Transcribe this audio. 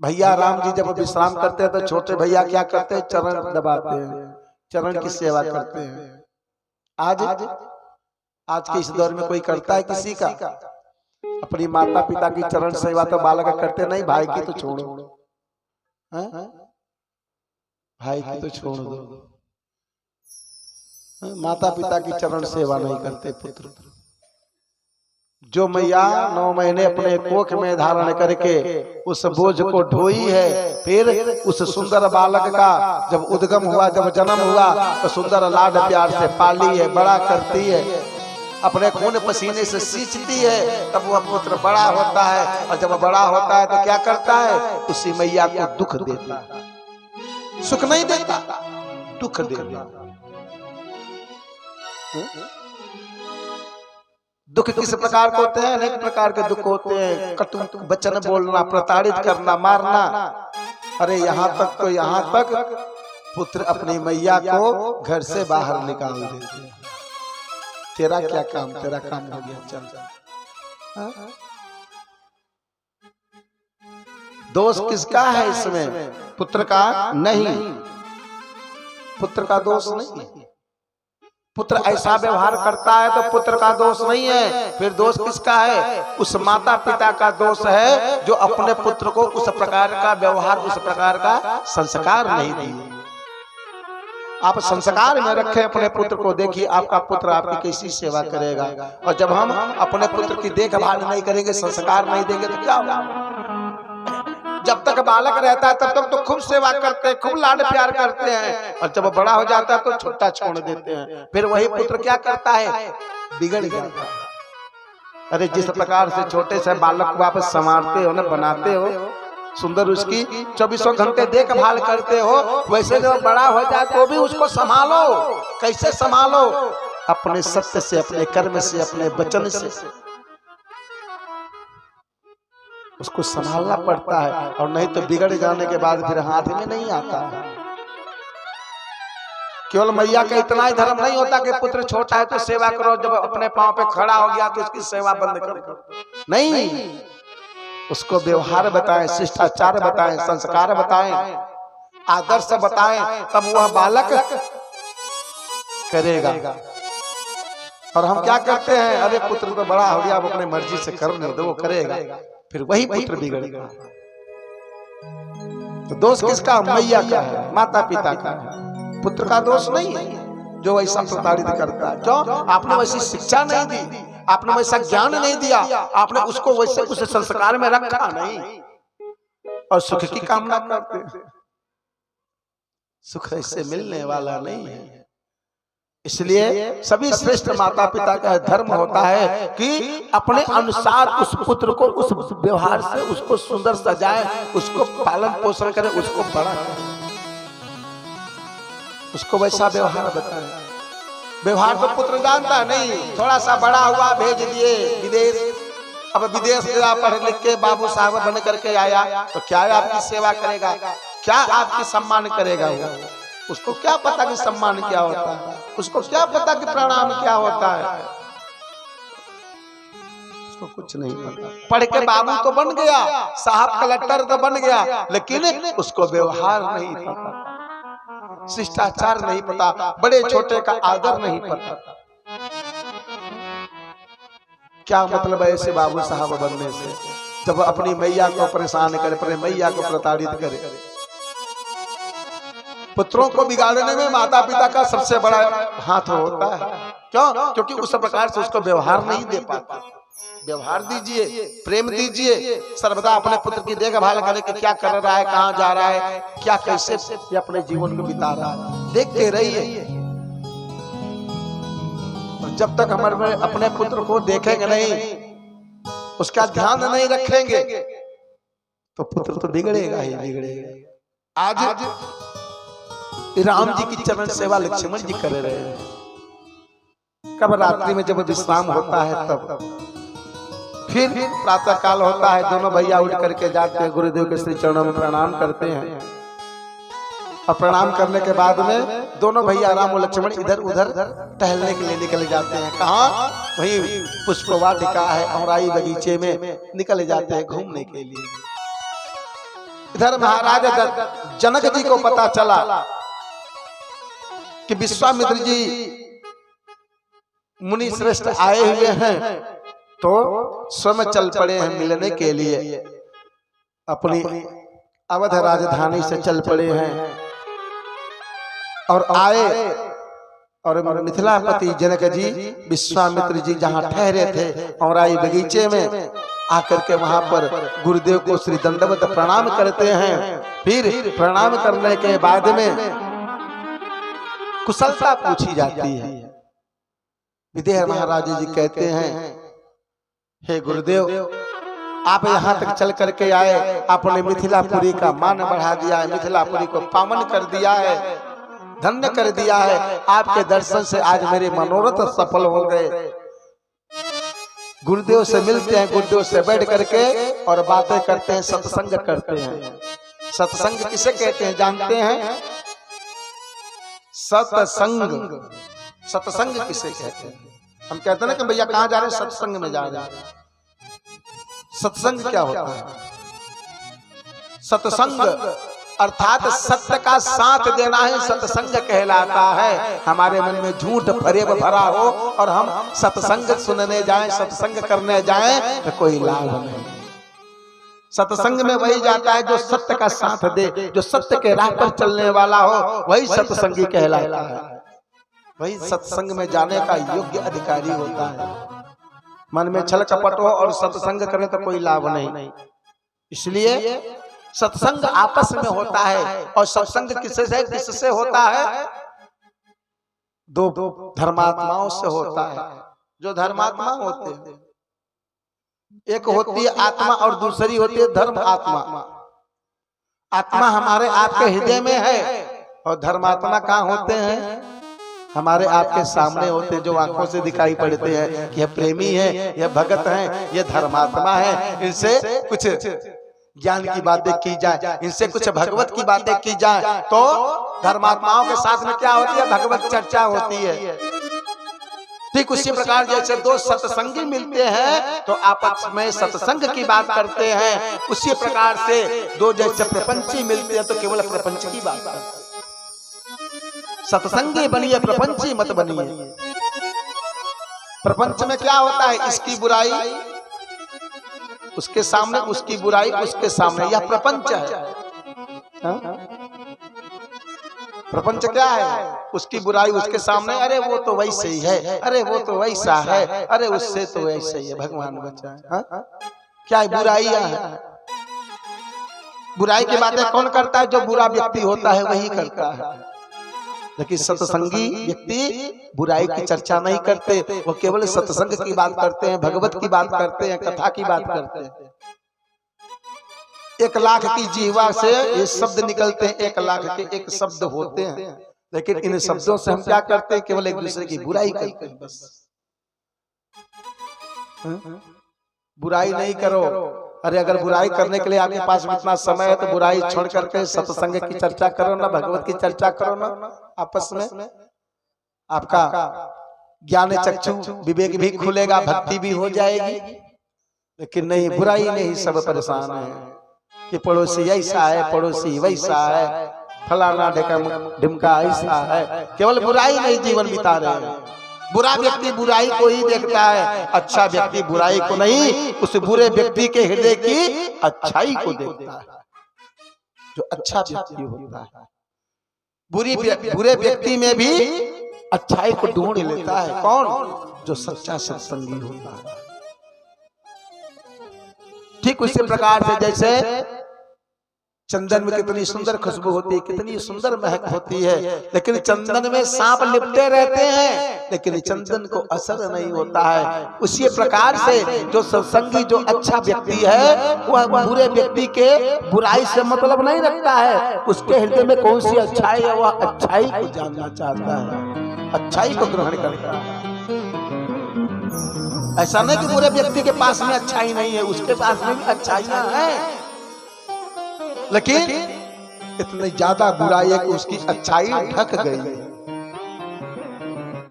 भैया राम जी जब विश्राम करते हैं तो छोटे भैया क्या करते हैं, चरण दबाते हैं, चरण की सेवा करते हैं। आज के इस दौर में कोई करता है किसी का? अपनी माता पिता की चरण सेवा तो बालक करते नहीं, भाई की तो छोड़ो, भाई की तो छोड़ दो, माता पिता की चरण सेवा नहीं करते पुत्र। जो मैया 9 महीने अपने कोख में धारण करके उस बोझ को ढोई है, फिर उस सुंदर बालक का जब उद्गम हुआ, जब जन्म हुआ तो सुंदर लाड प्यार से पाली है, बड़ा करती है, अपने खून पसीने से सींचती है, तब वह पुत्र बड़ा होता है। और जब बड़ा होता है तो क्या करता है, उसी मैया को दुख देता है, सुख नहीं देता, दुख देता। दुख किस प्रकार के होते हैं? अनेक प्रकार के दुख होते हैं। कटु वचन बोलना, प्रताड़ित करना, मारना। अरे यहाँ तक पुत्र अपनी मैया को घर से बाहर निकाल देते हैं। तेरा क्या काम, तेरा काम हो गया, चल। दोष किसका है इसमें? पुत्र का नहीं, पुत्र का दोष नहीं। पुत्र ऐसा व्यवहार करता है तो पुत्र का दोष नहीं है, फिर दोष किसका है? उस माता पिता का दोष है जो अपने पुत्र को उस प्रकार का व्यवहार, उस प्रकार का संस्कार नहीं दिए। आप संस्कार में रखें अपने पुत्र को, देखिए आपका पुत्र आपकी कैसी सेवा करेगा। और जब हम अपने पुत्र की देखभाल नहीं करेंगे, संस्कार नहीं देंगे तो क्या होगा? जब तक बालक रहता है तब तक तो खूब सेवा करते हैं, खूब लाड प्यार करते हैं, और जब बड़ा हो जाता है तो छुट्टा छोड़ देते हैं। फिर वही पुत्र क्या करता है? बिगड़ जाता है। अरे जिस प्रकार से छोटे से बालक को आप संवारते हो ना, बनाते हो, सुंदर उसकी 24 घंटे देखभाल करते हो, वैसे जब बड़ा हो जाए तो भी उसको संभालो। कैसे संभालो? अपने सत्य से, अपने कर्म से, अपने वचन से उसको संभालना पड़ता है। और नहीं तो बिगड़ जाने के बाद फिर हाथ में नहीं आता है। केवल मैया का इतना ही धर्म नहीं होता कि पुत्र छोटा है तो सेवा करो, जब अपने पांव पे खड़ा हो गया तो उसकी सेवा बंद करो, नहीं। उसको व्यवहार बताएं, शिष्टाचार बताएं, संस्कार बताएं, आदर्श बताएं, तब वह बालक करेगा। और हम क्या करते हैं? अरे पुत्र तो बड़ा हो गया, अब अपने मर्जी से करने दो, वो करेगा, फिर वही पुत्र बिगड़ेगा। तो दोष किसका? मैया का है, माता पिता का है, पुत्र का दोष नहीं है जो ऐसा प्रताड़ित करता है। क्यों? आपने वैसी शिक्षा नहीं दी, आपने वैसा ज्ञान नहीं दिया, आपने उसको वैसे उस संस्कार में रखा नहीं, और सुख की कामना करते हैं। सुख ऐसे मिलने वाला नहीं है। इसलिए सभी श्रेष्ठ माता पिता का धर्म होता है कि अपने अनुसार उस पुत्र को उस व्यवहार से उसको सुंदर सजाए, उसको पालन पोषण करें, उसको बड़ा करें, उसको वैसा व्यवहार बताएं। व्यवहार तो पुत्र जानता नहीं, थोड़ा सा बड़ा हुआ भेज दिए विदेश, अब विदेश गया, पढ़ लिख के बाबू साहब बन करके आया, तो क्या आपकी सेवा करेगा? क्या आपकी सम्मान करेगा? उसको क्या पता कि सम्मान क्या होता है? उसको क्या पता कि प्रणाम क्या होता है? उसको कुछ नहीं पता। पढ़ के बाबू तो बन गया, साहब कलेक्टर तो बन गया, लेकिन उसको व्यवहार नहीं पता, शिष्टाचार नहीं पता, बड़े छोटे का आदर नहीं पता। क्या मतलब है ऐसे बाबू साहब बनने से? जब अपनी मैया को परेशान करे, अपने मैया को प्रताड़ित करे। पुत्रों को बिगाड़ने में माता पिता का सबसे बड़ा हाथ होता है। क्यों? क्योंकि उस प्रकार से उसको व्यवहार नहीं दे पाता। व्यवहार दीजिए, प्रेम दीजिए, सर्वदा अपने पुत्र की देखभाल करें कि क्या कर रहा है, कहाँ जा रहा है, क्या कैसे अपने जीवन को बिता रहा है, देखते रहिए। जब तक हमारे अपने पुत्र को देखेंगे नहीं, उसका ध्यान नहीं रखेंगे, तो पुत्र तो बिगड़ेगा ही बिगड़ेगा। आज राम जी की चरण सेवा लक्ष्मण जी कर रहे हैं। कब? रात्रि में जब विश्राम होता है तब। फिर प्रातः काल होता है, दोनों भैया उठ करके जाते हैं, गुरुदेव के श्री चरणों में प्रणाम करते हैं, और प्रणाम करने के बाद में दोनों भैया राम और लक्ष्मण इधर उधर टहलने के लिए निकल जाते हैं। कहाँ? वही पुष्प वाटिका है, अमराई बगीचे में निकल जाते हैं घूमने के लिए। इधर महाराज जनक जी को पता चला कि विश्वामित्र जी मुनि श्रेष्ठ आए हुए हैं, तो स्वयं चल पड़े हैं मिलने के लिए। अपनी अवध राजधानी से चल पड़े हैं और आए, और मिथिलापति जनक जी विश्वामित्र जी जहां ठहरे थे औराई बगीचे में आकर के वहां पर गुरुदेव को श्री दंडवत प्रणाम करते हैं। फिर प्रणाम करने के बाद में कुशलता पूछी जाती है। विदेह महाराज जी कहते हैं, हे गुरुदेव, आप यहाँ तक चल करके आए, आपने मिथिलापुरी का मान बढ़ा दिया है, मिथिलापुरी को पावन कर दिया है, धन्य कर दिया है। आपके दर्शन से आज मेरे मनोरथ सफल हो गए। गुरुदेव से मिलते हैं, गुरुदेव से बैठ करके और बातें करते हैं, सत्संग करते हैं। सत्संग किसे कहते हैं जानते हैं? सत्संग, सत्संग किसे कहते हैं? हम कहते हैं ना कि भैया कहाँ जा रहे हैं? सत्संग में जा रहे हैं। सत्संग क्या होता है? सत्संग अर्थात सत्य का साथ देना है, सत्संग कहलाता है। हमारे मन में झूठ फरेब भरा हो और हम सत्संग सुनने जाएं, सत्संग करने जाएं, तो कोई लाभ नहीं। सत्संग में वही जाता है जो सत्य का साथ दे, जो सत्य के राह पर चलने वाला हो, वही सत्संगी कहलाता है। वही सत्संग में जाने का योग्य अधिकारी होता है। मन में छल कपट हो और सत्संग करे तो कोई लाभ नहीं। इसलिए सत्संग आपस में होता है। और सत्संग किससे होता है? दो धर्मात्माओं से होता है। जो धर्मात्मा होते हैं, एक होती है आत्मा और दूसरी होती है धर्म आत्मा। आत्मा हमारे आपके हृदय में है और धर्मात्मा कहाँ होते हैं? हमारे आपके सामने होते, जो आंखों से दिखाई पड़ते हैं कि यह प्रेमी है, यह भगत है, यह धर्मात्मा है। इनसे कुछ ज्ञान की बातें की जाए, इनसे कुछ भगवत की बातें की जाए, तो धर्मात्माओं के साथ में क्या होती है? भगवत चर्चा होती है। ठीक उसी प्रकार जैसे दो सत्संगी मिलते हैं तो आपस में सत्संग की बात करते हैं, उसी प्रकार से दो जैसे प्रपंची मिलते हैं तो केवल प्रपंच की बात करते हैं। सत्संगी बनिए, प्रपंची मत बनिए। प्रपंच में क्या होता है? इसकी बुराई उसके सामने, उसकी बुराई उसके सामने, यह प्रपंच है। प्रपंच क्या है? उसकी बुराई उसके सामने, अरे वो तो वैसे ही है, अरे वो तो वैसा है, अरे उससे तो वैसे ही है, भगवान बचाए। क्या बुराइयां है? बुराई की बातें कौन करता है? जो बुरा व्यक्ति होता है वही करता है। लेकिन सत्संगी व्यक्ति बुराई की चर्चा नहीं करते, वो केवल सत्संग की बात करते हैं, भगवत की बात करते हैं, कथा की बात करते हैं। 1 लाख की जीवा से ये शब्द निकलते हैं, 1 लाख के 1 शब्द होते हैं, लेकिन इन शब्दों से हम क्या करते हैं? केवल एक दूसरे की बुराई करते हैं बस। बुराई नहीं करो। अरे अगर बुराई करने के लिए आपके पास इतना समय है तो बुराई छोड़ करके सत्संग की चर्चा करो ना, भगवत की चर्चा करो ना। आपस में आपका ज्ञान चक्षु विवेक भी खुलेगा, भक्ति भी हो जाएगी। लेकिन नहीं, बुराई में ही सब परेशान है कि पड़ोसी ऐसा है, पड़ोसी वैसा है, फलाना ढिमका ऐसा है। केवल बुराई नहीं जीवन बिता रहे हैं। बुरा व्यक्ति बुराई को ही देखता है, अच्छा व्यक्ति बुराई को नहीं, उस बुरे व्यक्ति के हृदय की अच्छाई को देखता है। जो अच्छा व्यक्ति होता है, बुरे व्यक्ति में भी अच्छाई को ढूंढ लेता है। कौन? जो सच्चा सत्संगी होता है। ठीक उसी प्रकार से जैसे चंदन में कितनी सुंदर खुशबू होती है, कितनी सुंदर महक होती है, लेकिन चंदन में सांप लिपटे रहते हैं, लेकिन चंदन को असर नहीं होता है। उसी प्रकार से जो सत्संगी, जो अच्छा व्यक्ति है, वह बुरे व्यक्ति के बुराई से मतलब नहीं रखता है। उसके हृदय में कौन सी अच्छाई है, वह अच्छाई को जानना चाहता है, अच्छाई को ग्रहण करता है। ऐसा नहीं कि बुरे व्यक्ति के पास में अच्छाई नहीं है, उसके पास में भी अच्छाइयां हैं, लेकिन इतनी ज्यादा बुराई है कि उसकी अच्छाई ढक गई है।